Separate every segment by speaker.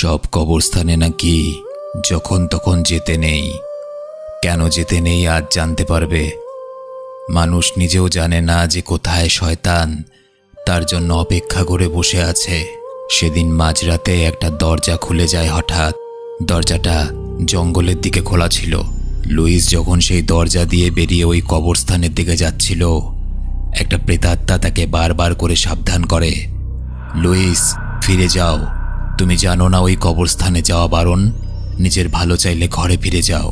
Speaker 1: সব কবরস্থানে নাকি যখন তখন যেতে নেই। কেন যেতে নেই আজ জানতে পারবে। মানুষ নিজেও জানে না যে কোথায় শয়তান তার জন্য অপেক্ষা করে বসে আছে। সেদিন মাঝরাতে একটা দরজা খুলে যায় হঠাৎ। দরজাটা জঙ্গলের দিকে খোলা ছিল। লুইস যখন সেই দরজা দিয়ে বেরিয়ে ওই কবরস্থানের দিকে যাচ্ছিল, একটা প্রেতাত্মা তাকে বারবার করে সাবধান করে, লুইস ফিরে যাও, তুমি জানো না ওই কবরস্থানে যাওয়া বারণ, নিজের ভালো চাইলে ঘরে ফিরে যাও।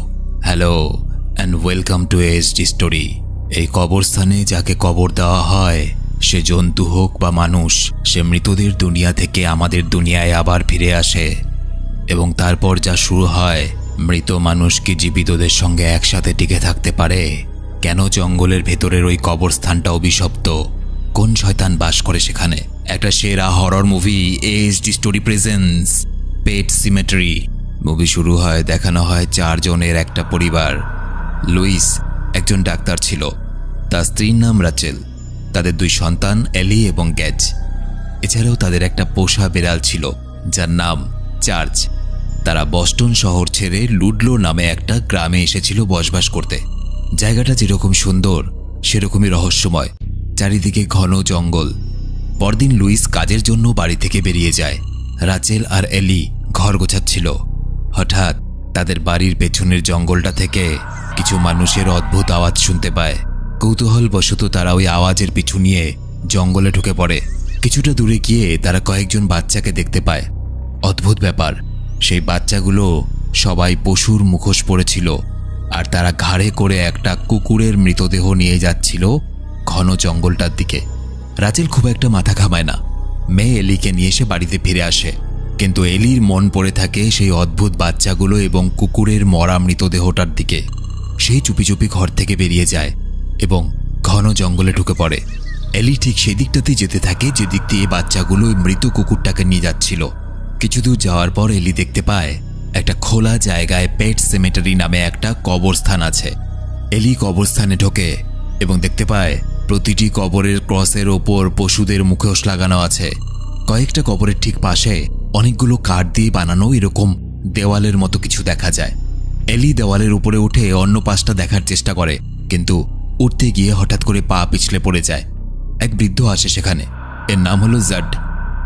Speaker 1: Hello and welcome to ASD story. এই কবরস্থানে যাকে কবর দেওয়া হয়, সে জন্তু হোক বা মানুষ, সে মৃতদের দুনিয়া থেকে আমাদের দুনিয়ায় আবার ফিরে আসে এবং তারপর যা শুরু হয়। মৃত মানুষ কি জীবিতদের সঙ্গে একসাথে টিকে থাকতে পারে? কেন জঙ্গলের ভেতরের ওই কবরস্থানটা অভিশপ্ত? কোন শয়তান বাস করে সেখানে? একটা সেরা horror movie ASD story presents Pet Sematary. Movie শুরু হয়, দেখানো হয় 4 জনের একটা পরিবার। লুইস একজন ডাক্তার ছিল, তার স্ত্রীর নাম রাচেল, তাদের 2 সন্তান এলি এবং গ্যাজ। এছাড়াও তাদের একটা পোষা বিড়াল ছিল যার নাম চার্চ। তারা বস্টন শহর ছেড়ে লুডলো নামে একটা গ্রামে এসেছিল বসবাস করতে। জায়গাটা যেরকম সুন্দর সেরকমই রহস্যময়, চারিদিকে ঘন জঙ্গল। পরদিন লুইস কাজের জন্য বাড়ি থেকে বেরিয়ে যায়। রাচেল আর এলি ঘর গোছাচ্ছিল। হঠাৎ তাদের বাড়ির পেছনের জঙ্গলটা থেকে কিছু মানুষের অদ্ভুত আওয়াজ শুনতে পায়। কৌতূহলবশত তারা ওই আওয়াজের পিছু নিয়ে জঙ্গলে ঢুকে পড়ে। কিছুটা দূরে গিয়ে তারা কয়েকজন বাচ্চাকে দেখতে পায়। অদ্ভুত ব্যাপার, সেই বাচ্চাগুলো সবাই পশুর মুখোশ পরেছিল আর তারা ঘাড়ে করে একটা কুকুরের মৃতদেহ নিয়ে যাচ্ছিল ঘন জঙ্গলটার দিকে। রাচেল খুব একটা মাথা ঘামায় না। মেয়ে এলিকে নিয়ে এসে বাড়িতে ফিরে আসে, কিন্তু এলির মন পড়ে থাকে সেই অদ্ভুত বাচ্চাগুলো এবং কুকুরের মরা মৃতদেহটার দিকে। সেই চুপি চুপি ঘর থেকে বেরিয়ে যায় এবং ঘন জঙ্গলে ঢুকে পড়ে। এলি ঠিক সেই দিকটাতেই যেতে থাকে যে দিক দিয়ে বাচ্চাগুলো মৃত কুকুরটাকে নিয়ে যাচ্ছিল। কিছু দূর যাওয়ার পর এলি দেখতে পায় একটা খোলা জায়গায় পেট সিমেট্রি নামে একটা কবরস্থান আছে। এলি কবরস্থানে ঢোকে এবং দেখতে পায় প্রতিটি কবরের ক্রসের ওপর পশুদের মুখোশ লাগানো আছে। কয়েকটা কবরের ঠিক পাশে অনেকগুলো কাঠ দিয়ে বানানো এরকম দেওয়ালের মতো কিছু দেখা যায়। এলি দেওয়ালের উপরে উঠে অন্য পাশটা দেখার চেষ্টা করে, কিন্তু উঠতে গিয়ে হঠাৎ করে পা পিছলে পড়ে যায়। এক বৃদ্ধ আসে সেখানে, এর নাম হলো জাড।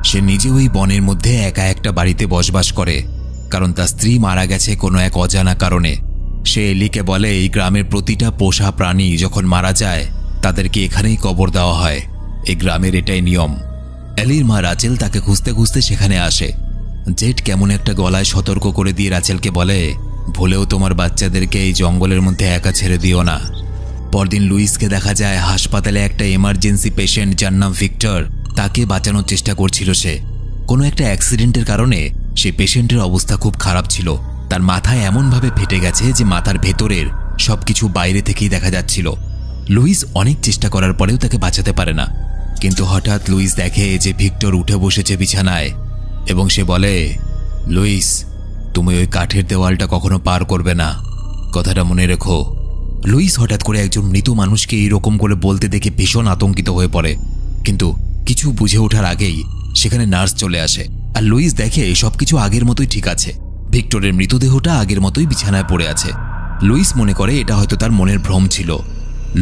Speaker 1: সে নিজে ওই বনের মধ্যে একা একটা বাড়িতে বসবাস করে, কারণ তার স্ত্রী মারা গেছে কোনো এক অজানা কারণে। সে এলিকে বলে এই গ্রামের প্রতিটা পোষা প্রাণী যখন মারা যায় তাদেরকে এখানেই কবর দেওয়া হয়, এই গ্রামের এটাই নিয়ম। এলির মা রাচেল তাকে খুঁজতে খুঁজতে সেখানে আসে। জেড কেমন একটা গলায় সতর্ক করে দিয়ে রাচেলকে বলে, ভুলেও তোমার বাচ্চাদেরকে এই জঙ্গলের মধ্যে একা ছেড়ে দিও না। পরদিন লুইসকে দেখা যায় হাসপাতালে একটা এমার্জেন্সি পেশেন্ট যার নাম ভিক্টর, তাকে বাঁচানোর চেষ্টা করছিল সে। কোনো একটা অ্যাক্সিডেন্টের কারণে সেই পেশেন্টের অবস্থা খুব খারাপ ছিল। তার মাথায় এমনভাবে ফেটে গেছে যে মাথার ভেতরের সবকিছু বাইরে থেকেই দেখা যাচ্ছিল। লুইস অনেক চেষ্টা করার পরেও তাকে বাঁচাতে পারে না, কিন্তু হঠাৎ লুইস দেখে যে ভিক্টর উঠে বসেছে বিছানায় এবং সে বলে, লুইস তুমি ওই কাঠের দেওয়ালটা কখনো পার করবে না, কথাটা মনে রেখো। লুইস হঠাৎ করে একজন মৃত মানুষকে এইরকম করে বলতে দেখে ভীষণ আতঙ্কিত হয়ে পড়ে, কিন্তু কিছু বুঝে ওঠার আগেই সেখানে নার্স চলে আসে আর লুইস দেখে সবকিছু আগের মতোই ঠিক আছে। ভিক্টরের মৃতদেহটা আগের মতোই বিছানায় পড়ে আছে। লুইস মনে করে এটা হয়তো তার মনের ভ্রম ছিল।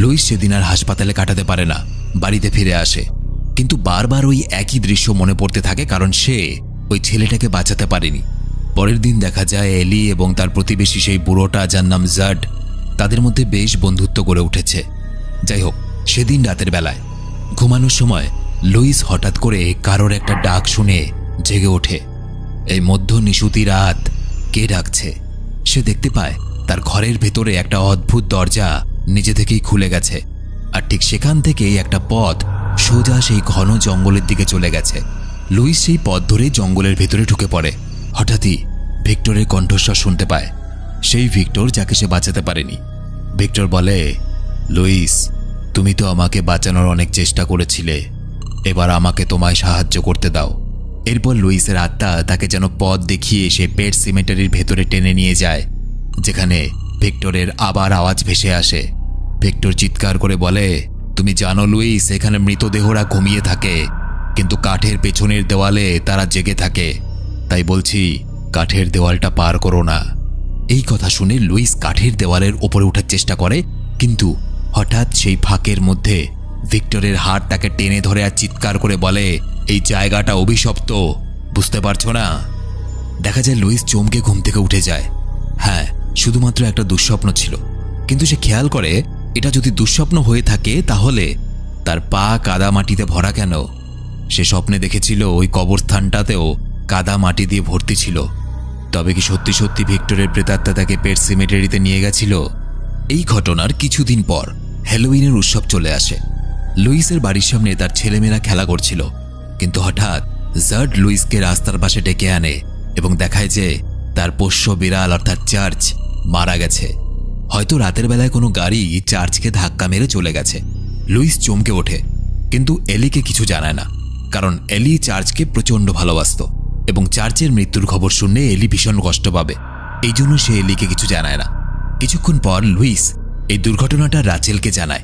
Speaker 1: লুইস সেদিন আর হাসপাতালে কাটাতে পারে না, বাড়িতে ফিরে আসে, কিন্তু বারবার ওই একই দৃশ্য মনে পড়তে থাকে, কারণ সে ওই ছেলেটাকে বাঁচাতে পারেনি। পরের দিন দেখা যায় এলি এবং তার প্রতিবেশী সেই বুড়োটা যার নাম জাড, তাদের মধ্যে বেশ বন্ধুত্ব গড়ে উঠেছে। যাই হোক, সেদিন রাতের বেলায় ঘুমানোর সময় লুইস হঠাৎ করে কারোর একটা ডাক শুনে জেগে ওঠে। এই মধ্য নিশুতি রাত, কে ডাকছে? সে দেখতে পায় তার ঘরের ভেতরে একটা অদ্ভুত দরজা নিজে থেকেই খুলে গেছে, আর ঠিক সেখান থেকেই একটা পথ সোজা সেই ঘন জঙ্গলের দিকে চলে গেছে। লুইস সেই পথ ধরে জঙ্গলের ভেতরে ঢুকে পড়ে। হঠাৎই ভিক্টরের কণ্ঠস্বর শুনতে পায়, সেই ভিক্টর যাকে সে বাঁচাতে পারেনি। ভিক্টর বলে, লুইস তুমি তো আমাকে বাঁচানোর অনেক চেষ্টা করেছিলে, এবার আমাকে তোমায় সাহায্য করতে দাও। এরপর লুইসের আত্মা তাকে যেন পথ দেখিয়ে সে পেট সিমেট্রির ভেতরে টেনে নিয়ে যায়, যেখানে ভিক্টরের আবার আওয়াজ ভেসে আসে। ভিক্টর চিৎকার করে বলে, তুমি জানো লুইস, এখানে মৃতদেহরা ঘুমিয়ে থাকে, কিন্তু কাঠের পেছনের দেওয়ালে তারা জেগে থাকে। তাই বলছি কাঠের দেওয়ালটা পার করো না। এই কথা শুনে লুইস কাঠের দেওয়ালের ওপরে ওঠার চেষ্টা করে, কিন্তু হঠাৎ সেই ফাঁকের মধ্যে ভিক্টরের হাত তাকে টেনে ধরে আর চিৎকার করে বলে, এই জায়গাটা অভিশপ্ত, বুঝতে পারছো না? দেখা যায় লুইস চমকে ঘুম থেকে উঠে যায়। হ্যাঁ, শুধুমাত্র একটা দুঃস্বপ্ন ছিল, কিন্তু সে খেয়াল করে এটা যদি দুঃস্বপ্ন হয়ে থাকে তাহলে তার পা কাদা মাটিতে ভরা কেন? সে স্বপ্নে দেখেছিল ওই কবরস্থানটাতেও কাদা মাটি দিয়ে ভর্তি ছিল। তবে কি সত্যি সত্যি ভিক্টরের প্রেতাত্মা তাকে পেট সিমেটারিতে নিয়ে গেছিল? এই ঘটনার কিছুদিন পর হ্যালোউইনের উৎসব চলে আসে। লুইসের বাড়ির সামনে তার ছেলেমেয়েরা খেলা করছিল, কিন্তু হঠাৎ জার্ড লুইসকে রাস্তার পাশে ডেকে আনে এবং দেখায় যে তার পোষ্য বিড়াল অর্থাৎ চার্চ মারা গেছে। হয়তো রাতের বেলায় কোনো গাড়ি চার্চকে ধাক্কা মেরে চলে গেছে। লুইস চমকে ওঠে, কিন্তু এলিকে কিছু জানায় না, কারণ এলি চার্চকে প্রচণ্ড ভালোবাসত এবং চার্চের মৃত্যুর খবর শুনলে এলি ভীষণ কষ্ট পাবে। এই জন্য সে এলিকে কিছু জানায় না। কিছুক্ষণ পর লুইস এই দুর্ঘটনাটা রাচেলকে জানায়।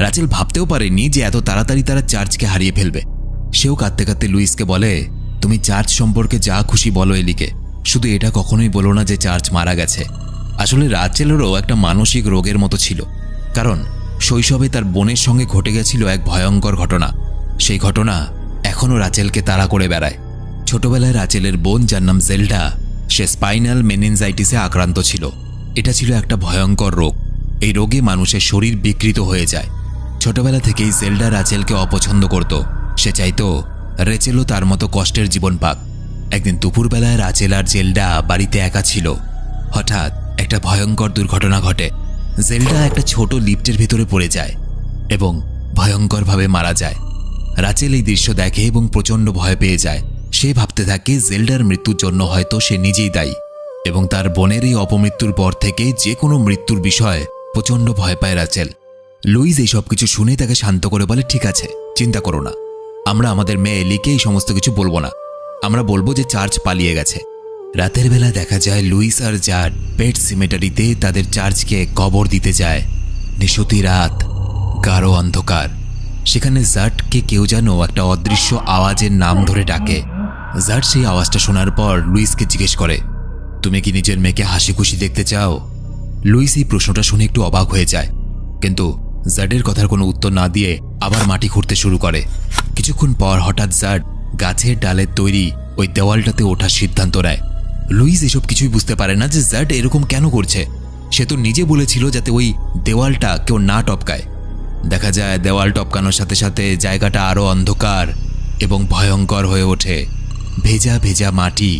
Speaker 1: রাচেল ভাবতেও পারেনি যে এত তাড়াতাড়ি তারা চার্চকে হারিয়ে ফেলবে। সেও কাঁদতে কাঁদতে লুইসকে বলে, তুমি চার্চ সম্পর্কে যা খুশি বলো এলিকে, শুধু এটা কখনোই বলো না যে চার্চ মারা গেছে। আসলে রাচেলেরও একটা মানসিক রোগের মতো ছিল, কারণ শৈশবে তার বোনের সঙ্গে ঘটে গেছিল এক ভয়ঙ্কর ঘটনা। সেই ঘটনা এখনও রাচেলকে তাড়া করে বেড়ায়। ছোটবেলায় রাচেলের বোন, যার নাম জেল্ডা, সে স্পাইনাল মেনিনজাইটিসে আক্রান্ত ছিল। এটা ছিল একটা ভয়ঙ্কর রোগ। এই রোগে মানুষের শরীর বিকৃত হয়ে যায়। ছোটবেলা থেকেই জেল্ডা রাচেলকে অপছন্দ করত। সে চাইতো রেচেলও তার মতো কষ্টের জীবন পাক। একদিন দুপুরবেলায় রাচেল আর জেল্ডা বাড়িতে একা ছিল। হঠাৎ একটা ভয়ঙ্কর দুর্ঘটনা ঘটে। জেল্ডা একটা ছোট লিফটের ভেতরে পড়ে যায় এবং ভয়ঙ্করভাবে মারা যায়। রাচেল এই দৃশ্য দেখে এবং প্রচণ্ড ভয় পেয়ে যায়। সে ভাবতে থাকে জেল্ডার মৃত্যুর জন্য হয়তো সে নিজেই দায়ী, এবং তার বোনের এই অপমৃত্যুর পর থেকে যে কোনো মৃত্যুর বিষয়ে প্রচণ্ড ভয় পায় রাচেল। লুইস এই সব কিছু শুনে তাকে শান্ত করে বলে, ঠিক আছে, চিন্তা করো না, আমরা আমাদের মেয়ে এলিকে এই সমস্ত কিছু বলবো না। আমরা বলবো যে চার্চ পালিয়ে গেছে। রাতের বেলা দেখা যায় লুইস আর জার্ড পেট সিমেটারিতে তাদের চার্চকে কবর দিতে যায়। নিশুতি রাত, গাঢ় অন্ধকার। সেখানে জার্ডকে কেউ যেন একটা অদৃশ্য আওয়াজের নাম ধরে ডাকে। জার্ড সেই আওয়াজটা শোনার পর লুইসকে জিজ্ঞেস করে, তুমি কি নিজের মেয়েকে হাসি খুশি দেখতে চাও? লুইস এই প্রশ্নটা শুনে একটু অবাক হয়ে যায়, কিন্তু জার্ডের কথার কোনো উত্তর না দিয়ে আবার মাটি খুঁড়তে শুরু করে। কিছুক্ষণ পর হঠাৎ জার্ড গাছের ডালের তৈরি ওই দেওয়ালটাতে ওঠার সিদ্ধান্ত নেয়। লুইস এসব কিছুই বুঝতে পারে না যে জার্ড এরকম কেন করছে। সে তো নিজে বলেছিল যাতে ওই দেওয়ালটা কেউ না টপকায়। দেখা যায় দেওয়াল টপকানোর সাথে সাথে জায়গাটা আরও অন্ধকার এবং ভয়ঙ্কর হয়ে ওঠে। ভেজা ভেজা মাটি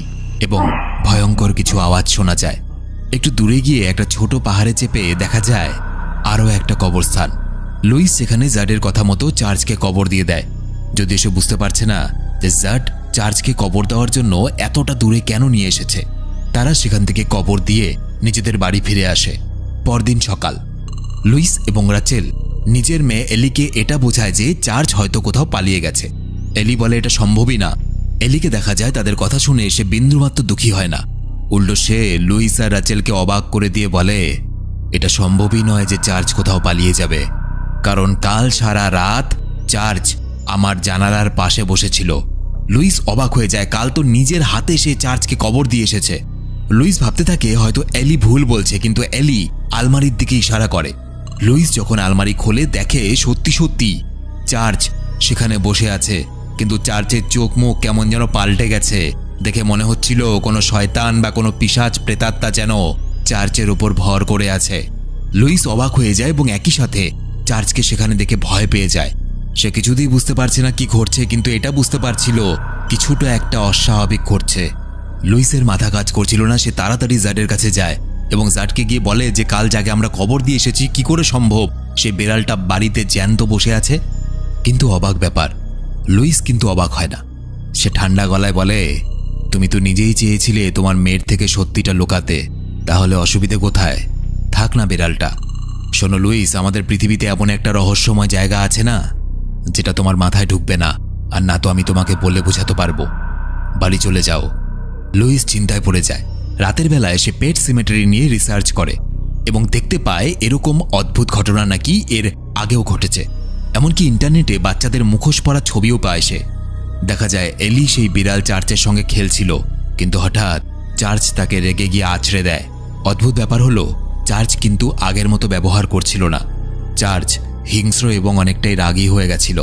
Speaker 1: এবং ভয়ঙ্কর কিছু আওয়াজ শোনা যায়। একটু দূরে গিয়ে একটা ছোট পাহাড়ে চেপে দেখা যায় আরও একটা কবরস্থান। লুইস সেখানে জার্ডের কথা মতো চার্চকে কবর দিয়ে দেয়, যদি সে বুঝতে পারছে না যে জার্ড চার্চকে কবর দেওয়ার জন্য এতটা দূরে কেন নিয়ে এসেছে। তারা সেখান থেকে কবর দিয়ে নিজেদের বাড়ি ফিরে আসে। পরদিন সকাল, লুইস এবং রাচেল নিজের মেয়ে এলিকে এটা বোঝায় যে চার্চ হয়তো কোথাও পালিয়ে গেছে। এলি বলে এটা সম্ভবই না। এলিকে দেখা যায় তাদের কথা শুনে সে বিন্দুমাত্র দুঃখী হয় না। উল্টো সে লুইস আর রাচেলকে অবাক করে দিয়ে বলে, এটা সম্ভবই নয় যে চার্চ কোথাও পালিয়ে যাবে, কারণ কাল সারা রাত চার্চ আমার জানালার পাশে বসেছিল। লুইস অবাক হয়ে যায়, কাল তো নিজের হাতে সে চার্চকে কবর দিয়ে এসেছে। লুইস ভাবতে থাকে হয়তো এলি ভুল বলছে, কিন্তু এলি আলমারির দিকে ইশারা করে। লুইস যখন আলমারি খোলে দেখে সত্যি সত্যি চার্চ সেখানে বসে আছে, কিন্তু চার্চের চোখ মুখ কেমন যেন পাল্টে গেছে। দেখে মনে হচ্ছিল কোনো শয়তান বা কোনো পিশাচ প্রেতাত্মা যেন চার্চের উপর ভর করে আছে। লুইস অবাক হয়ে যায় এবং একই সাথে চার্চকে সেখানে দেখে ভয় পেয়ে যায়। সে কিছুতেই বুঝতে পারছে না কি ঘটছে, কিন্তু এটা বুঝতে পারছিল কিছুটা একটা অস্বাভাবিক ঘটছে। লুইসের মাথা কাজ করছিল না। সে তাড়াতাড়ি জার্ডের কাছে যায় এবং জার্ডকে গিয়ে বলে যে কাল যাকে আমরা কবর দিয়ে এসেছি কি করে সম্ভব সে বেড়ালটা বাড়িতে জ্যান্ত বসে আছে। কিন্তু অবাক ব্যাপার, লুইস কিন্তু অবাক হয় না। সে ঠান্ডা গলায় বলে, তুমি তো নিজেই চেয়েছিলে তোমার মেয়ের থেকে সত্যিটা লুকাতে, তাহলে অসুবিধে কোথায়? থাক না বেড়ালটা। শোনো লুইস, আমাদের পৃথিবীতে এমন একটা রহস্যময় জায়গা আছে না যেটা তোমার মাথায় ঢুকবে না, আর না তো আমি তোমাকে বলে বোঝাতে পারবো। বাড়ি চলে যাও। লুইস চিন্তায় পড়ে যায়। রাতের বেলায় সে পেট সিমেটারি নিয়ে রিসার্চ করে এবং দেখতে পায় এরকম অদ্ভুত ঘটনা নাকি এর আগেও ঘটেছে। এমনকি ইন্টারনেটে বাচ্চাদের মুখোশ পরা ছবিও পায় সে। দেখা যায় এলি সেই বিড়াল চার্চের সঙ্গে খেলছিল, কিন্তু হঠাৎ চার্চ তাকে রেগে গিয়ে আছড়ে দেয়। অদ্ভুত ব্যাপার হলো, চার্চ কিন্তু আগের মতো ব্যবহার করছিল না। চার্চ হিংস্র এবং অনেকটাই রাগী হয়ে গেছিল।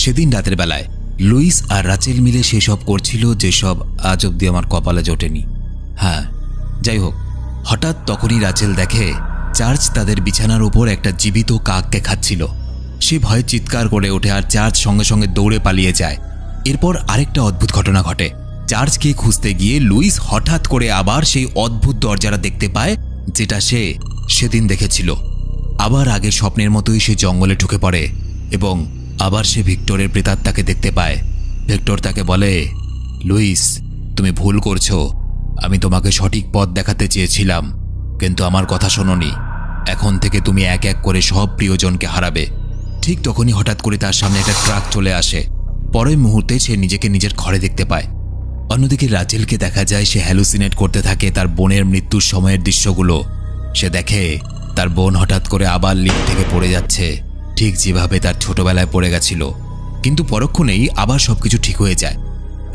Speaker 1: সেদিন রাতের বেলায় লুইস আর রাচেল মিলে সেসব করছিল যেসব আজ অব্দি আমার কপালে জোটেনি। হ্যাঁ, যাই হোক, হঠাৎ তখনই রাচেল দেখে চার্চ তাদের বিছানার উপর একটা জীবিত কাককে খাচ্ছিল। সে ভয়ে চিৎকার করে ওঠে আর চার্চ সঙ্গে সঙ্গে দৌড়ে পালিয়ে যায়। এরপর আরেকটা অদ্ভুত ঘটনা ঘটে। চার্চকে খুঁজতে গিয়ে লুইস হঠাৎ করে আবার সেই অদ্ভুত দরজাটা দেখতে পায়, যেটা সে সেদিন দেখেছিল। আবার আগের স্বপ্নের মতোই সে জঙ্গলে ঢুকে পড়ে এবং আবার সে ভিক্টরের প্রেতাত্মাকে দেখতে পায়। ভিক্টর তাকে বলে, লুইস, তুমি ভুল করছো। আমি তোমাকে সঠিক পথ দেখাতে চেয়েছিলাম, কিন্তু আমার কথা শোনোনি। এখন থেকে তুমি এক এক করে সব প্রিয়জনকে হারাবে। ঠিক তখনই হঠাৎ করে তার সামনে একটা ট্রাক চলে আসে। পরের মুহূর্তে সে নিজেকে নিজের ঘরে দেখতে পায়। অন্যদিকে রাচেলকে দেখা যায় সে হ্যালুসিনেট করতে থাকে তার বোনের মৃত্যুর সময়ের দৃশ্যগুলো। সে দেখে তার বোন হঠাৎ করে আবার লিফট থেকে পড়ে যাচ্ছে, ঠিক যেভাবে তার ছোটবেলায় পড়ে গেছিল। কিন্তু পরক্ষণেই আবার সবকিছু ঠিক হয়ে যায়।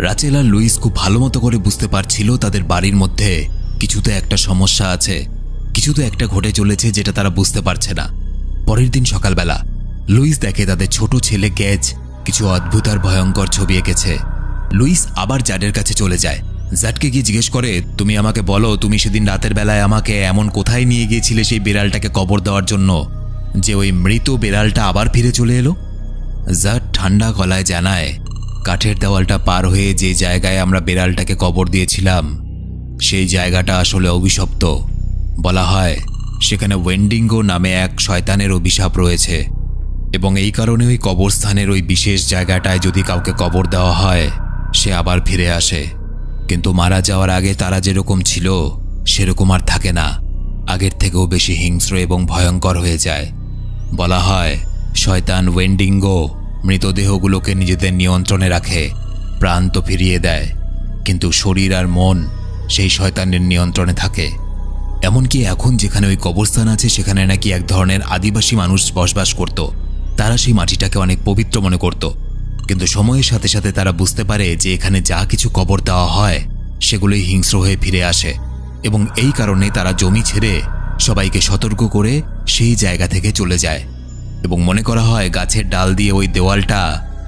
Speaker 1: রাচেল আর লুইস খুব ভালো মতো করে বুঝতে পারছিল তাদের বাড়ির মধ্যে কিছুতে একটা সমস্যা আছে, কিছুতে একটা ঘটে চলেছে যেটা তারা বুঝতে পারছে না। পরের দিন সকালবেলা লুইস দেখে তাদের ছোট ছেলে গ্যাজ কিছু অদ্ভুত আর ভয়ঙ্কর ছবি এঁকেছে। লুইস আবার জাডের কাছে চলে যায়। জাডকে গিয়ে জিজ্ঞেস করে, তুমি আমাকে বলো, তুমি সেদিন রাতের বেলায় আমাকে এমন কোথায় নিয়ে গিয়েছিলে সেই বিড়ালটাকে কবর দেওয়ার জন্য যে ওই মৃত বিড়ালটা আবার ফিরে চলে এলো? জাড ঠান্ডা গলায় জানায়, কাঠের দেওয়ালটা পার হয়ে যে জায়গায় আমরা বিড়ালটাকে কবর দিয়েছিলাম সেই জায়গাটা আসলে অভিশপ্ত। বলা হয় সেখানে ওয়েন্ডিঙ্গো নামে এক শয়তানের অভিশাপ রয়েছে এবং এই কারণে ওই কবরস্থানের ওই বিশেষ জায়গাটায় যদি কাউকে কবর দেওয়া হয় সে আবার ফিরে আসে। কিন্তু মারা যাওয়ার আগে তারা যেরকম ছিল সেরকম আর থাকে না, আগের থেকেও বেশি হিংস্র এবং ভয়ঙ্কর হয়ে যায়। বলা হয় শয়তান ওয়েন্ডিঙ্গো মৃতদেহগুলোকে নিজেদের নিয়ন্ত্রণে রাখে, প্রাণ তো ফিরিয়ে দেয়, কিন্তু শরীর আর মন সেই শয়তানের নিয়ন্ত্রণে থাকে। এমনকি এখন যেখানে ওই কবরস্থান আছে সেখানে নাকি এক ধরনের আদিবাসী মানুষ বসবাস করত। তারা সেই মাটিটাকে অনেক পবিত্র মনে করত, কিন্তু সময়ের সাথে সাথে তারা বুঝতে পারে যে এখানে যা কিছু কবর দেওয়া হয় সেগুলোই হিংস্র হয়ে ফিরে আসে এবং এই কারণে তারা জমি ছেড়ে সবাইকে সতর্ক করে সেই জায়গা থেকে চলে যায়। এবং মনে করা হয় গাছের ডাল দিয়ে ওই দেওয়ালটা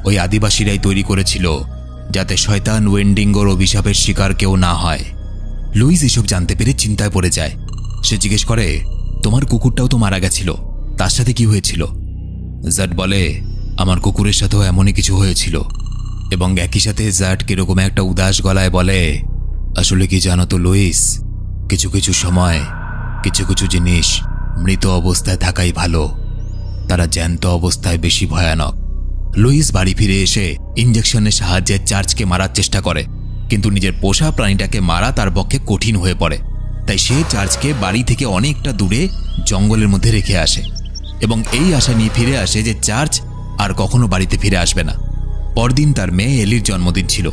Speaker 1: ওই আদিবাসীরাই তৈরি করেছিল যাতে শয়তান ওয়েন্ডিঙ্গোর অভিশাপের শিকার কেউ না হয়। লুইস এসব জানতে পেরে চিন্তায় পড়ে যায়। সে জিজ্ঞেস করে, তোমার কুকুরটাও তো মারা গেছিল, তার সাথে কি হয়েছিল? জাড বলে, আমার কুকুরের সাথেও এমনই কিছু হয়েছিল। এবং একই সাথে জাড কিরকম একটা উদাস গলায় বলে, আসলে কি জানো তো লুইস, কিছু কিছু সময় কিছু কিছু জিনিস মৃত অবস্থায় থাকাই ভালো, তারা জ্যান্ত অবস্থায় বেশি ভয়ানক। লুইস বাড়ি ফিরে এসে ইঞ্জেকশনের সাহায্যে চার্চকে মারার চেষ্টা করে, কিন্তু নিজের পোষা প্রাণীটাকে মারা তার পক্ষে কঠিন হয়ে পড়ে। তাই সে চার্চকে বাড়ি থেকে অনেকটা দূরে জঙ্গলের মধ্যে রেখে আসে এবং এই আশা নিয়ে ফিরে আসে যে চার্চ আর কখনো বাড়িতে ফিরে আসবে না। পরদিন তার মেয়ে এলির জন্মদিন ছিল।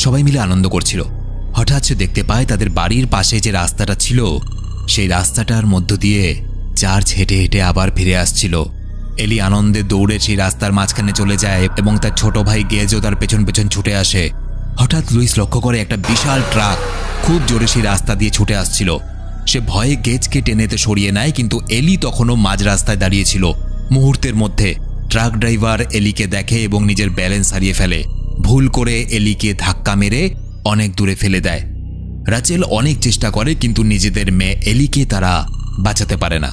Speaker 1: সবাই মিলে আনন্দ করছিল। হঠাৎ সে দেখতে পায় তাদের বাড়ির পাশে যে রাস্তাটা ছিল সেই রাস্তাটার মধ্য দিয়ে চার্চ হেঁটে হেঁটে আবার ফিরে আসছিল। এলি আনন্দে দৌড়ে সেই রাস্তার মাঝখানে চলে যায় এবং তার ছোট ভাই গেজও তার পেছন পেছন ছুটে আসে। হঠাৎ লুইস লক্ষ্য করে একটা বিশাল ট্রাক খুব জোরে সেই রাস্তা দিয়ে ছুটে আসছিল। সে ভয়ে গেজকে টেনেতে সরিয়ে নেয়, কিন্তু এলি তখনও মাঝ রাস্তায় দাঁড়িয়েছিল। মুহূর্তের মধ্যে ট্রাক ড্রাইভার এলিকে দেখে এবং নিজের ব্যালেন্স হারিয়ে ফেলে। ভুল করে এলিকে ধাক্কা মেরে অনেক দূরে ফেলে দেয়। রাচেল অনেক চেষ্টা করে, কিন্তু নিজেদের মেয়ে এলিকে তারা বাঁচাতে পারে না।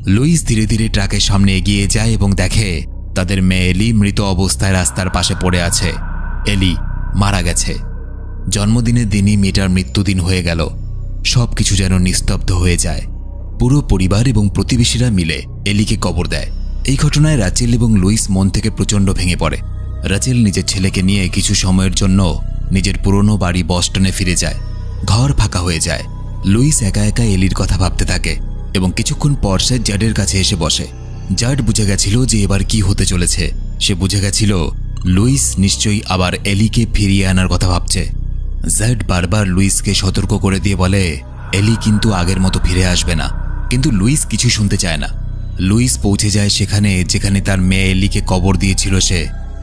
Speaker 1: লুইস ধীরে ধীরে ট্রাকের সামনে এগিয়ে যায় এবং দেখে তাদের মেয়ে এলি মৃত অবস্থায় রাস্তার পাশে পড়ে আছে। এলি মারা গেছে। জন্মদিনের দিনই মেয়েটার মৃত্যুদিন হয়ে গেল। সব কিছু যেন নিস্তব্ধ হয়ে যায়। পুরো পরিবার এবং প্রতিবেশীরা মিলে এলিকে কবর দেয়। এই ঘটনায় রাচেল এবং লুইস মন থেকে প্রচণ্ড ভেঙে পড়ে। রাচেল নিজের ছেলেকে নিয়ে কিছু সময়ের জন্য নিজের পুরনো বাড়ি বস্টনে ফিরে যায়। ঘর ফাঁকা হয়ে যায়। লুইস একা একা এলির কথা ভাবতে থাকে এবং কিছুক্ষণ পর সে জাডের কাছে এসে বসে। জাড বুঝে গেছিল যে এবার কি হতে চলেছে। সে বুঝে গেছিল লুইস নিশ্চয়ই আবার এলিকে ফিরিয়ে আনার কথা ভাবছে। জাড বারবার লুইসকে সতর্ক করে দিয়ে বলে, এলি কিন্তু আগের মতো ফিরে আসবে না। কিন্তু লুইস কিছু শুনতে চায় না। লুইস পৌঁছে যায় সেখানে যেখানে তার মেয়ে এলিকে কবর দিয়েছিল। সে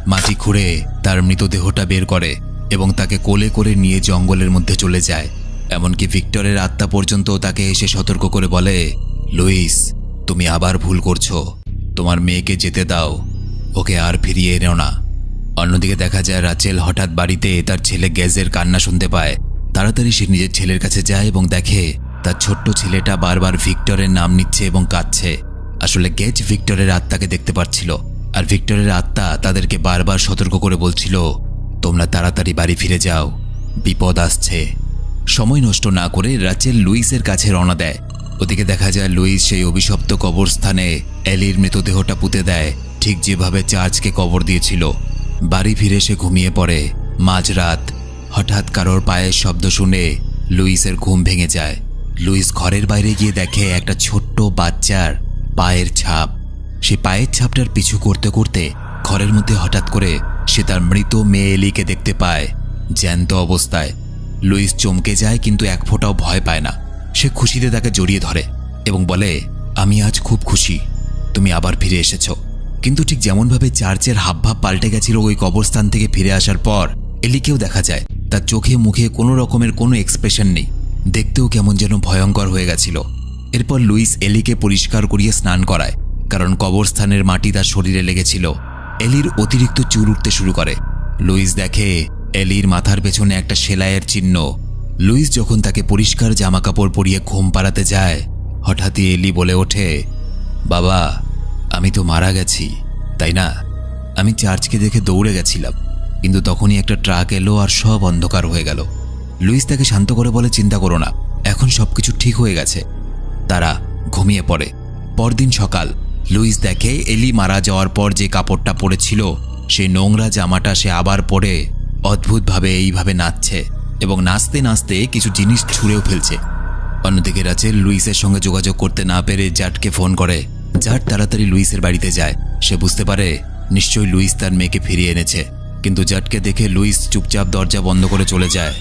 Speaker 1: মাটি খুঁড়ে তার মৃতদেহটা বের করে এবং তাকে কোলে করে নিয়ে জঙ্গলের মধ্যে চলে যায়। এমনকি ভিক্টরের আত্মা পর্যন্ত তাকে এসে সতর্ক করে বলে, লুইস, তুমি আবার ভুল করছো, তোমার মেয়েকে যেতে দাও, ওকে আর ফিরিয়ে এনেও না। অন্যদিকে দেখা যায় রাচেল হঠাৎ বাড়িতে তার ছেলে গ্যাজের কান্না শুনতে পায়। তাড়াতাড়ি সে নিজের ছেলের কাছে যায় এবং দেখে তার ছোট্ট ছেলেটা বারবার ভিক্টরের নাম নিচ্ছে এবং কাঁদছে। আসলে গেজ ভিক্টরের আত্মাকে দেখতে পাচ্ছিল, আর ভিক্টরের আত্মা তাদেরকে বারবার সতর্ক করে বলছিল, তোমরা তাড়াতাড়ি বাড়ি ফিরে যাও, বিপদ আসছে। সময় নষ্ট না করে রাচেল লুইসের কাছে রওনা দেয়। ওদিকে দেখা যায় লুইস সেই অভিশপ্ত কবরস্থানে এলির মৃতদেহটা পুঁতে দেয়, ঠিক যেভাবে চার্চকে কবর দিয়েছিল। বাড়ি ফিরে সে ঘুমিয়ে পড়ে। মাঝরাত হঠাৎ কারোর পায়ের শব্দ শুনে লুইসের ঘুম ভেঙে যায়। লুইস ঘরের বাইরে গিয়ে দেখে একটা ছোট্ট বাচ্চার পায়ের ছাপ। সে পায়ের ছাপটার পিছু করতে করতে ঘরের মধ্যে হঠাৎ করে সে তার মৃত মেয়ে এলিকে দেখতে পায় জ্যান্ত অবস্থায়। লুইস চমকে যায়, কিন্তু এক ফোঁটাও ভয় পায় না। সে খুশিতে তাকে জড়িয়ে ধরে এবং বলে, আমি আজ খুব খুশি, তুমি আবার ফিরে এসেছো। কিন্তু ঠিক যেমনভাবে চার্চের হাবভাব পাল্টে গেছিল ওই কবরস্থান থেকে ফিরে আসার পর, এলিকেও দেখা যায় তার চোখে মুখে কোনো রকমের কোনো এক্সপ্রেশন নেই, দেখতেও কেমন যেন ভয়ঙ্কর হয়ে গেছিল। এরপর লুইস এলিকে পরিষ্কার করিয়ে স্নান করায়, কারণ কবরস্থানের মাটি তার শরীরে লেগেছিল। এলির অতিরিক্ত চুল উঠতে শুরু করে। লুইস দেখে এলির মাথার পেছনে একটা সেলাইয়ের চিহ্ন। লুইস যখন তাকে পরিষ্কার জামাকাপড় পরিয়ে ঘুম পাড়াতে যায়, হঠাৎই এলি বলে ওঠে, বাবা, আমি তো মারা গেছি, তাই না? আমি চার্চকে দেখে দৌড়ে গেছিলাম, কিন্তু তখনই একটা ট্রাক এলো আর সব অন্ধকার হয়ে গেল। লুইস তাকে শান্ত করে বলে, চিন্তা করো না, এখন সবকিছু ঠিক হয়ে গেছে। তারা ঘুমিয়ে পড়ে। পরদিন সকাল, লুইস দেখে এলি মারা যাওয়ার পর যে কাপড়টা পরেছিল সেই নোংরা জামাটা সে আবার পরে অদ্ভুতভাবে এইভাবে নাচছে এবং নাচতে নাচতে কিছু জিনিস ছুঁড়েও ফেলছে। অন্যদিকে রাচেল লুইসের সঙ্গে যোগাযোগ করতে না পেরে জাটকে ফোন করে। জাট তাড়াতাড়ি লুইসের বাড়িতে যায়। সে বুঝতে পারে নিশ্চয়ই লুইস তার মেয়েকে ফিরিয়ে এনেছে, কিন্তু জাটকে দেখে লুইস চুপচাপ দরজা বন্ধ করে চলে যায়।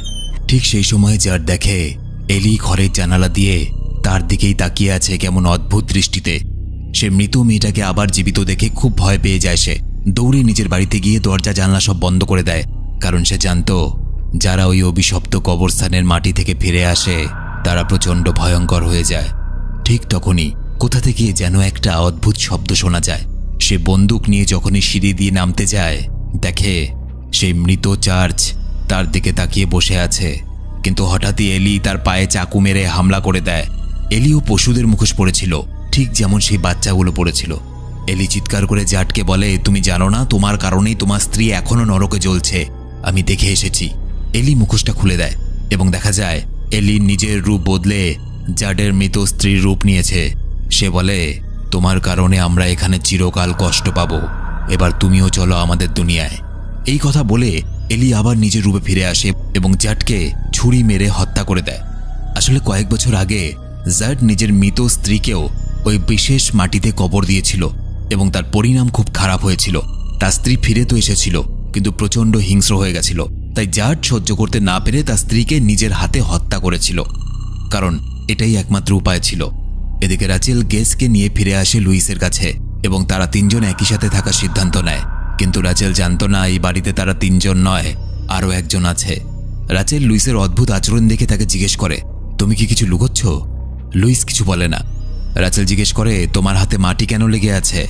Speaker 1: ঠিক সেই সময় জাট দেখে এলি ঘরের জানালা দিয়ে তার দিকেই তাকিয়ে আছে কেমন অদ্ভুত দৃষ্টিতে। সে মৃত মেয়েটাকে আবার জীবিত দেখে খুব ভয় পেয়ে যায়। সে দৌড়ে নিজের বাড়িতে গিয়ে দরজা জানলা সব বন্ধ করে দেয়, কারণ সে জানত যারা ওই অভিশপ্ত কবরস্থানের মাটি থেকে ফিরে আসে তারা প্রচণ্ড ভয়ঙ্কর হয়ে যায়। ঠিক তখনই কোথা থেকে যেন একটা অদ্ভুত শব্দ শোনা যায়। সে বন্দুক নিয়ে যখনই সিঁড়ি দিয়ে নামতে যায়, দেখে সেই মৃত চার্চ তার দিকে তাকিয়ে বসে আছে। কিন্তু হঠাৎই এলি তার পায়ে চাকু মেরে হামলা করে দেয়। এলিও পশুদের মুখোশ পড়েছিল, ঠিক যেমন সেই বাচ্চাগুলো পড়েছিল। এলি চিৎকার করে জাটকে বলে, তুমি জানো না তোমার কারণেই তোমার স্ত্রী এখনো নরকে জ্বলছে, আমি দেখে এসেছি। এলি মুখোশটা খুলে দেয় এবং দেখা যায় এলি নিজের রূপ বদলে জাটের মৃত স্ত্রীর রূপ নিয়েছে। সে বলে, তোমার কারণে আমরা এখানে চিরকাল কষ্ট পাবো, এবার তুমিও চলো আমাদের দুনিয়ায়। এই কথা বলে এলি আবার নিজের রূপে ফিরে আসে এবং জাটকে ছুরি মেরে হত্যা করে দেয়। আসলে কয়েক বছর আগে জাট নিজের মৃত স্ত্রীকেও ওই বিশেষ মাটিতে কবর দিয়েছিল এবং তার পরিণাম খুব খারাপ হয়েছিল। তার স্ত্রী ফিরে তো এসেছিল, কিন্তু প্রচণ্ড হিংস্র হয়ে গেছিল। তাই জাট সহ্য করতে না পেরে তার স্ত্রীকে নিজের হাতে হত্যা করেছিল, কারণ এটাই একমাত্র উপায় ছিল। এদিকে রাচেল গেজকে নিয়ে ফিরে আসে লুইসের কাছে এবং তারা তিনজন একই সাথে থাকার সিদ্ধান্ত নেয়। কিন্তু রাচেল জানত না এই বাড়িতে তারা তিনজন নয়, আরও একজন আছে। রাচেল লুইসের অদ্ভুত আচরণ দেখে তাকে জিজ্ঞেস করে, তুমি কি কিছু লুকোচ্ছ? লুইস কিছু বলে না। রাচেল জিজ্ঞেস করে, তোমার হাতে মাটি কেন লেগে আছে?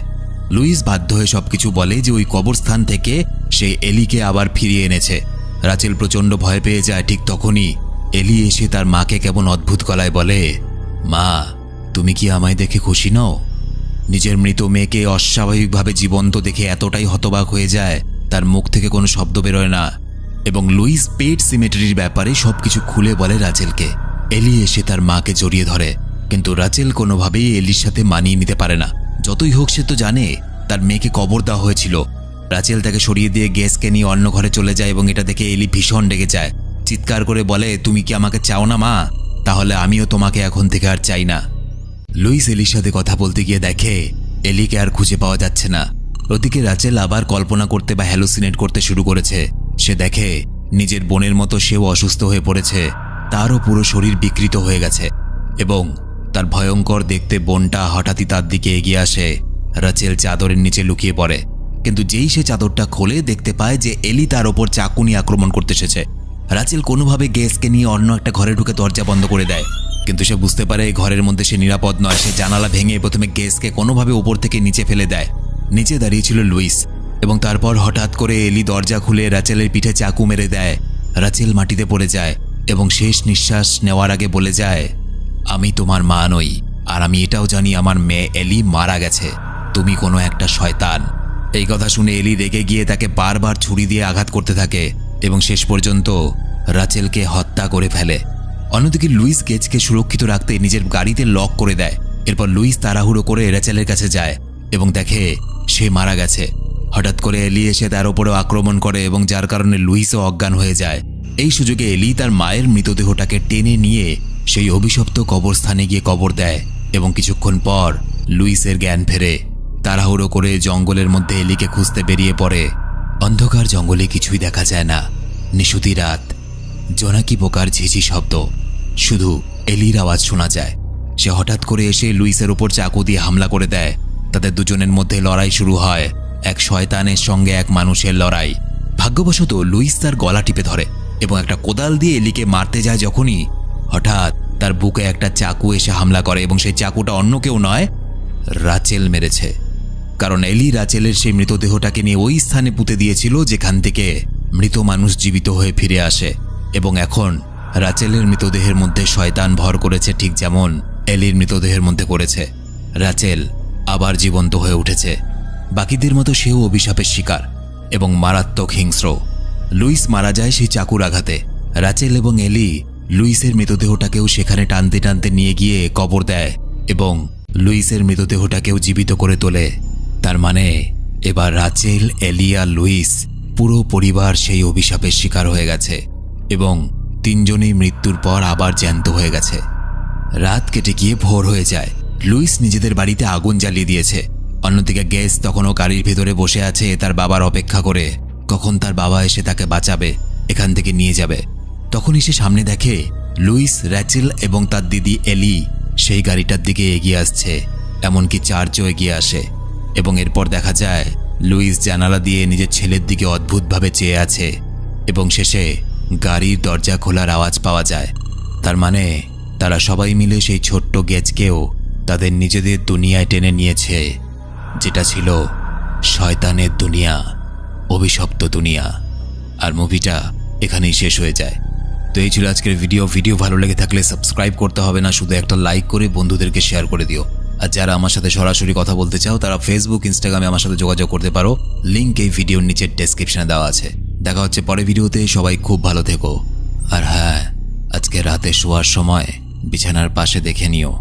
Speaker 1: লুইস বাধ্য হয়ে সবকিছু বলে যে ওই কবরস্থান থেকে সে এলিকে আবার ফিরিয়ে এনেছে। রাচেল প্রচণ্ড ভয় পেয়ে যায়। ঠিক তখনই এলি এসে তার মাকে কেমন অদ্ভুত গলায় বলে, মা, তুমি কি আমায় দেখে খুশি নও? নিজের মৃত মেয়েকে অস্বাভাবিকভাবে জীবন্ত দেখে এতটাই হতবাক হয়ে যায় তার মুখ থেকে কোনো শব্দ বেরোয় না। এবং লুইস পেট সিমেট্রির ব্যাপারে সবকিছু খুলে বলে রাচেলকে। এলি এসে তার মাকে জড়িয়ে ধরে, কিন্তু রাচেল কোনোভাবেই এলির সাথে মানিয়ে নিতে পারে না। যতই হোক সে তো জানে তার মেয়েকে কবর দেওয়া হয়েছিল। রাচেল তাকে সরিয়ে দিয়ে গ্যাসকে নিয়ে অন্য ঘরে চলে যায় এবং এটা দেখে এলি ভীষণ রেগে যায়। চিৎকার করে বলে, তুমি কি আমাকে চাও না মা? তাহলে আমিও তোমাকে এখন থেকে আর চাই না। লুইস এলির সাথে কথা বলতে গিয়ে দেখে এলিকে আর খুঁজে পাওয়া যাচ্ছে না। ওদিকে রাচেল আবার কল্পনা করতে বা হ্যালুসিনেট করতে শুরু করেছে। সে দেখে নিজের বোনের মতো সেও অসুস্থ হয়ে পড়েছে, তারও পুরো শরীর বিকৃত হয়ে গেছে এবং তার ভয়ঙ্কর দেখতে বোনটা হঠাৎই তার দিকে এগিয়ে আসে। রাচেল চাদরের নিচে লুকিয়ে পড়ে, কিন্তু যেই সে চাদরটা খোলে দেখতে পায় যে এলি তার ওপর চাকু নিয়ে আক্রমণ করতে এসেছে। রাচেল কোনোভাবে গেসকে নিয়ে অন্য একটা ঘরে ঢুকে দরজা বন্ধ করে দেয়, কিন্তু সে বুঝতে পারে এই ঘরের মধ্যে সে নিরাপদ নয়। সে জানালা ভেঙে প্রথমে গেসকে কোনোভাবে উপর থেকে নিচে ফেলে দেয়। নিচে দাঁড়িয়ে ছিল লুইস, এবং তারপর হঠাৎ করে এলি দরজা খুলে রাচেলের পিঠে চাকু মেরে দেয়। রাচেল মাটিতে পড়ে যায় এবং শেষ নিঃশ্বাস নেওয়ার আগে বলে যায়, আমি তোমার মা নই, আর আমি এটাও জানি আমার মেয়ে এলি মারা গেছে। তুমি কোনো একটা শয়তান। এই কথা শুনে এলি রেগে গিয়ে তাকে বারবার ছুরি দিয়ে আঘাত করতে থাকে এবং শেষ পর্যন্ত রাচেলকে হত্যা করে ফেলে। অন্যদিকে লুইস গেজকে সুরক্ষিত রাখতে নিজের গাড়িতে লক করে দেয়। এরপর লুইস তাড়াহুড়ো করে রাচেলের কাছে যায় এবং দেখে সে মারা গেছে। হঠাৎ করে এলি এসে তার ওপরেও আক্রমণ করে এবং যার কারণে লুইসও অজ্ঞান হয়ে যায়। এই সুযোগে এলি তার মায়ের মৃতদেহটাকে টেনে নিয়ে সেই অভিশপ্ত কবরস্থানে গিয়ে কবর দেয় এবং কিছুক্ষণ পর লুইসের জ্ঞান ফেরে। তাড়াহুড়ো করে জঙ্গলের মধ্যে এলিকে খুঁজতে বেরিয়ে পড়ে। অন্ধকার জঙ্গলে কিছুই দেখা যায় না, নিশুতি রাত, জোনাকি পোকার ঝিঝি শব্দ, শুধু এলির আওয়াজ শোনা যায়। সে হঠাৎ করে এসে লুইসের ওপর চাকু দিয়ে হামলা করে দেয়। তাদের দুজনের মধ্যে লড়াই শুরু হয়, এক শয়তানের সঙ্গে এক মানুষের লড়াই। ভাগ্যবশত লুইস তার গলা টিপে ধরে এবং একটা কোদাল দিয়ে এলিকে মারতে যায়। যখনই হঠাৎ তার বুকে একটা চাকু এসে হামলা করে এবং সেই চাকুটা অন্য কেউ নয়, রাচেল মেরেছে। কারণ এলি রাচেলের সেই মৃতদেহটাকে নিয়ে ওই স্থানে পুঁতে দিয়েছিল যেখান থেকে মৃত মানুষ জীবিত হয়ে ফিরে আসে। এবং এখন রাচেলের মৃতদেহের মধ্যে শয়তান ভর করেছে, ঠিক যেমন এলির মৃতদেহের মধ্যে করেছে। রাচেল আবার জীবন্ত হয়ে উঠেছে। বাকিদের মতো সেও অভিশাপের শিকার এবং মারাত্মক হিংস্র। লুইস মারা যায় সেই চাকুর আঘাতে। রাচেল এবং এলি লুইসের মৃতদেহটাকেও সেখানে টানতে টানতে নিয়ে গিয়ে কবর দেয় এবং লুইসের মৃতদেহটাকেও জীবিত করে তোলে। তার মানে এবার রাচেল, এলি আর লুইস পুরো পরিবার সেই অভিশাপের শিকার হয়ে গেছে এবং তিনজনেই মৃত্যুর পর আবার জ্যান্ত হয়ে গেছে। রাত কেটে গিয়ে ভোর হয়ে যায়। লুইস নিজেদের বাড়িতে আগুন জ্বালিয়ে দিয়েছে। অন্যদিকে গেস তখনও গাড়ির ভেতরে বসে আছে তার বাবার অপেক্ষা করে, কখন তার বাবা এসে তাকে বাঁচাবে, এখান থেকে নিয়ে যাবে। তখনই সে সামনে দেখে লুইস, রাচেল এবং তার দিদি এলি সেই গাড়িটার দিকে এগিয়ে আসছে। এমনকি চার্চও এগিয়ে আসে এবং এরপর দেখা যায় লুইস জানালা দিয়ে নিজের ছেলের দিকে অদ্ভুতভাবে চেয়ে আছে এবং শেষে গাড়ির দরজা খোলার আওয়াজ পাওয়া যায়। তার মানে তারা সবাই মিলে সেই ছোট্ট গেজকেও তাদের নিজেদের দুনিয়ায় টেনে নিয়েছে, যেটা ছিল শয়তানের দুনিয়া, অভিশপ্ত দুনিয়া। আর মুভিটা এখানেই শেষ হয়ে যায়। তো এই ছিল আজকের ভিডিও ভালো লেগে থাকলে সাবস্ক্রাইব করতে হবে না, শুধু একটা লাইক করে বন্ধুদেরকে শেয়ার করে দিও। আর যারা আমার সাথে সরাসরি কথা বলতে চাও তারা ফেসবুক, ইনস্টাগ্রামে আমার সাথে যোগাযোগ করতে পারো। লিংক এই ভিডিওর নিচের ডেসক্রিপশনে দেওয়া আছে। দেখা হচ্ছে পরের ভিডিওতে। সবাই খুব ভালো থেকো। আর হ্যাঁ, আজকে রাতে শোয়ার সময় বিছানার পাশে দেখে নিও